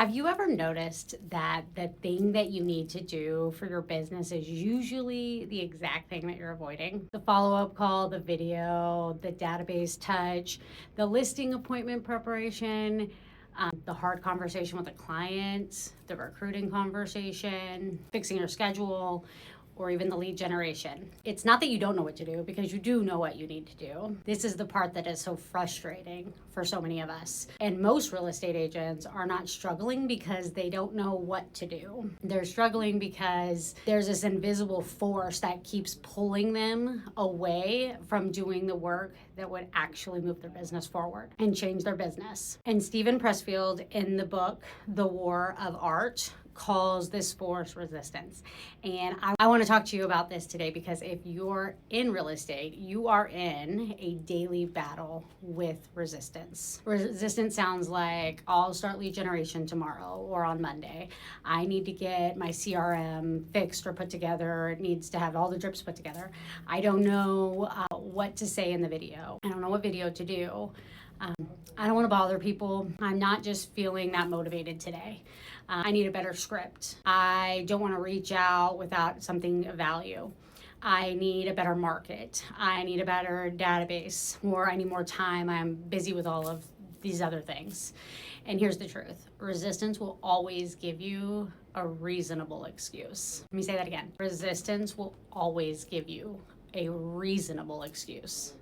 Have you ever noticed that the thing that you need to do for your business is usually the exact thing that you're avoiding? The follow-up call, the video, the database touch, the listing appointment preparation, the hard conversation with a client, the recruiting conversation, fixing your schedule, or even the lead generation. It's not that you don't know what to do, because you do know what you need to do. This is the part that is so frustrating for so many of us. And most real estate agents are not struggling because they don't know what to do. They're struggling because there's this invisible force that keeps pulling them away from doing the work that would actually move their business forward and change their business. And Stephen Pressfield, in the book, The War of Art, calls this force resistance. And I want to talk to you about this today, because if you're in real estate, you are in a daily battle with resistance. Resistance sounds like, I'll start lead generation tomorrow or on Monday. I need to get my CRM fixed or put together. It needs to have all the drips put together. I don't know what to say in the video. I don't know what video to do. I don't want to bother people. I'm not just feeling that motivated today. I need a better script. I don't want to reach out without something of value. I need a better market. I need a better database, or I need more time. I'm busy with all of these other things. And here's the truth. Resistance will always give you a reasonable excuse. Let me say that again. Resistance will always give you a reasonable excuse.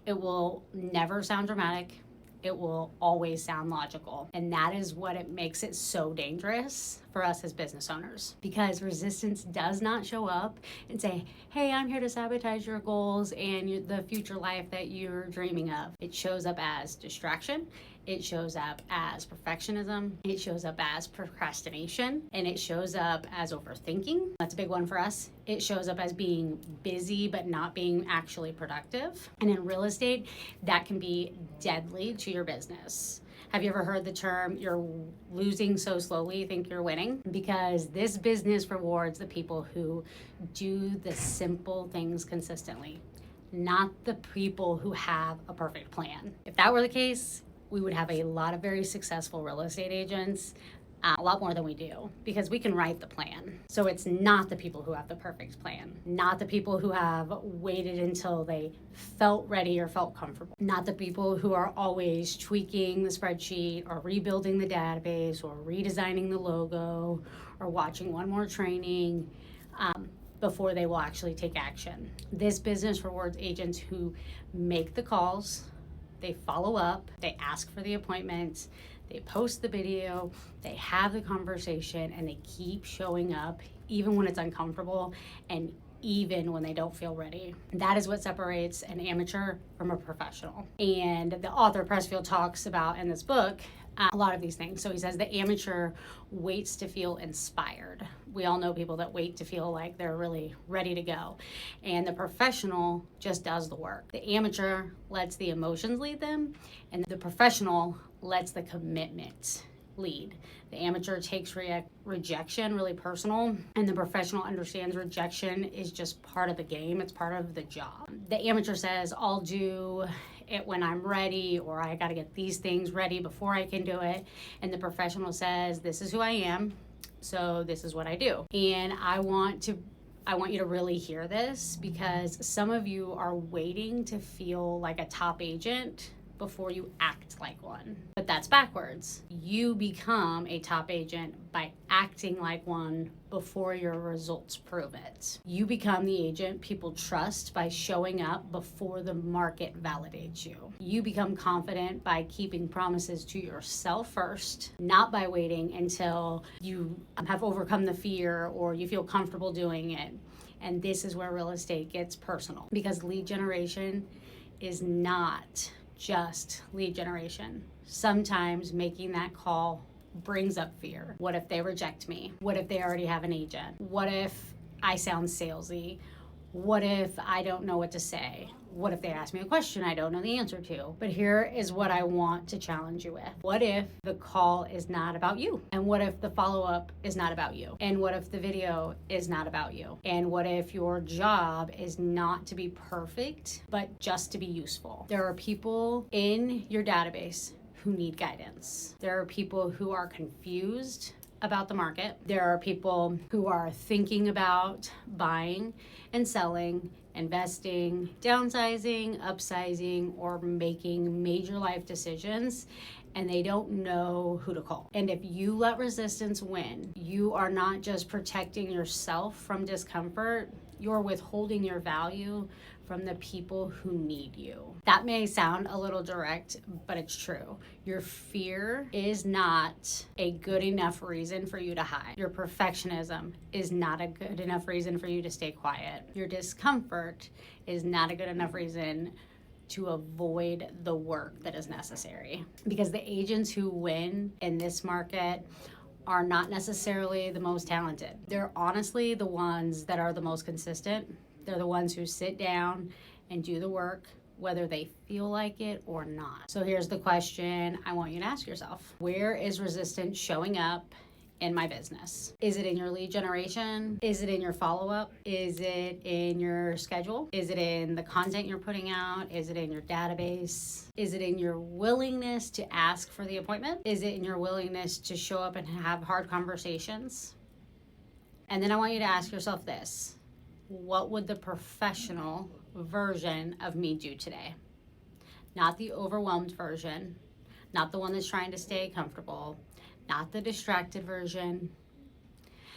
It will never sound dramatic. It will always sound logical. And that is what it makes it so dangerous for us as business owners, because resistance does not show up and say, hey, I'm here to sabotage your goals and the future life that you're dreaming of. It shows up as distraction. It shows up as perfectionism. It shows up as procrastination. And it shows up as overthinking. That's a big one for us. It shows up as being busy but not being actually productive. And in real estate, that can be deadly to your business. Have you ever heard the term, you're losing so slowly you think you're winning? Because this business rewards the people who do the simple things consistently, not the people who have a perfect plan. If that were the case, we would have a lot of very successful real estate agents, a lot more than we do, because we can write the plan. So it's not the people who have the perfect plan, not the people who have waited until they felt ready or felt comfortable, not the people who are always tweaking the spreadsheet or rebuilding the database or redesigning the logo or watching one more training before they will actually take action. This business rewards agents who make the calls, they follow up, they ask for the appointments, they post the video, they have the conversation, and they keep showing up even when it's uncomfortable and even when they don't feel ready. That is what separates an amateur from a professional. And the author Pressfield talks about in this book a lot of these things. So he says the amateur waits to feel inspired. We all know people that wait to feel like they're really ready to go. And the professional just does the work. The amateur lets the emotions lead them, and the professional lets the commitment lead. The amateur takes rejection really personal, and the professional understands rejection is just part of the game. It's part of the job. The amateur says, I'll do it when I'm ready, or I got to get these things ready before I can do it. And the professional says, this is who I am, so this is what I do. And I want you to really hear this, because some of you are waiting to feel like a top agent before you act like one. But that's backwards. You become a top agent by acting like one before your results prove it. You become the agent people trust by showing up before the market validates you. You become confident by keeping promises to yourself first, not by waiting until you have overcome the fear or you feel comfortable doing it. And this is where real estate gets personal, because lead generation is not just lead generation. Sometimes making that call brings up fear. What if they reject me? What if they already have an agent? What if I sound salesy? What if I don't know what to say? What if they ask me a question I don't know the answer to? But here is what I want to challenge you with. What if the call is not about you? And what if the follow-up is not about you? And what if the video is not about you? And what if your job is not to be perfect, but just to be useful? There are people in your database who need guidance. There are people who are confused about the market. There are people who are thinking about buying and selling, investing, downsizing, upsizing, or making major life decisions, and they don't know who to call. And if you let resistance win, you are not just protecting yourself from discomfort, you're withholding your value from the people who need you. That may sound a little direct, but it's true. Your fear is not a good enough reason for you to hide. Your perfectionism is not a good enough reason for you to stay quiet. Your discomfort is not a good enough reason to avoid the work that is necessary. Because the agents who win in this market are not necessarily the most talented. They're honestly the ones that are the most consistent. They're the ones who sit down and do the work, whether they feel like it or not. So here's the question I want you to ask yourself. Where is resistance showing up in my business? Is it in your lead generation? Is it in your follow-up? Is it in your schedule? Is it in the content you're putting out? Is it in your database? Is it in your willingness to ask for the appointment? Is it in your willingness to show up and have hard conversations? And then I want you to ask yourself this. What would the professional version of me do today? Not the overwhelmed version, not the one that's trying to stay comfortable, not the distracted version,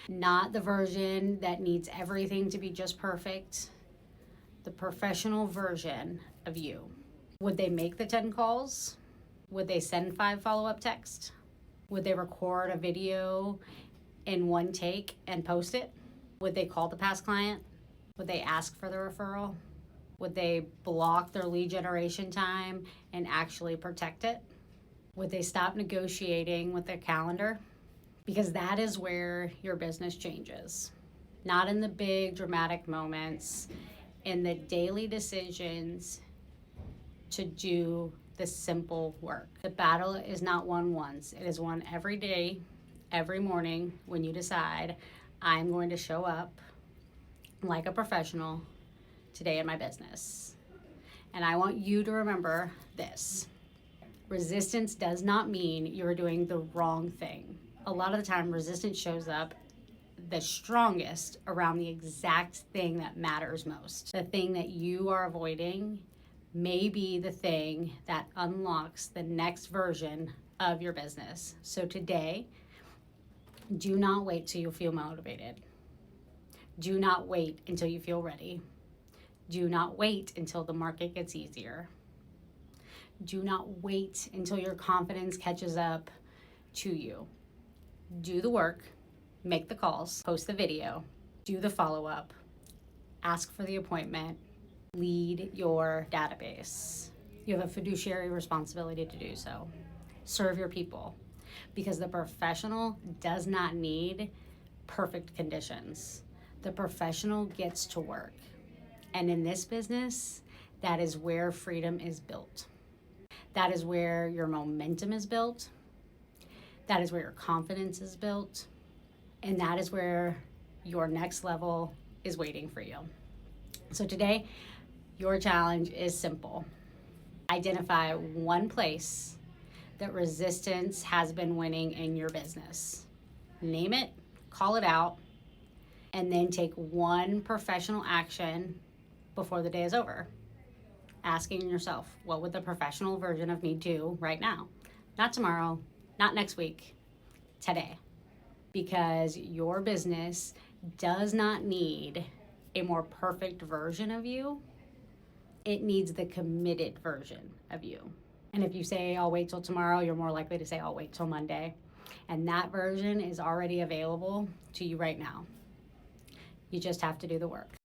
not the version that needs everything to be just perfect, the professional version of you. Would they make the 10 calls? Would they send 5 follow-up texts? Would they record a video in one take and post it? Would they call the past client? Would they ask for the referral? Would they block their lead generation time and actually protect it? Would they stop negotiating with their calendar? Because that is where your business changes. Not in the big dramatic moments, in the daily decisions to do the simple work. The battle is not won once. It is won every day, every morning when you decide, I'm going to show up like a professional today in my business. And I want you to remember this. Resistance does not mean you're doing the wrong thing. A lot of the time, resistance shows up the strongest around the exact thing that matters most. The thing that you are avoiding may be the thing that unlocks the next version of your business. So today, do not wait till you feel motivated. Do not wait until you feel ready. Do not wait until the market gets easier. Do not wait until your confidence catches up to you. Do the work, make the calls, post the video, do the follow-up, ask for the appointment, lead your database. You have a fiduciary responsibility to do so. Serve your people, because the professional does not need perfect conditions. The professional gets to work. And in this business, that is where freedom is built. That is where your momentum is built. That is where your confidence is built. And that is where your next level is waiting for you. So today, your challenge is simple. Identify one place that resistance has been winning in your business. Name it, call it out, and then take one professional action before the day is over. Asking yourself, what would the professional version of me do right now? Not tomorrow, not next week, today. Because your business does not need a more perfect version of you. It needs the committed version of you. And if you say, I'll wait till tomorrow, you're more likely to say, I'll wait till Monday. And that version is already available to you right now. You just have to do the work.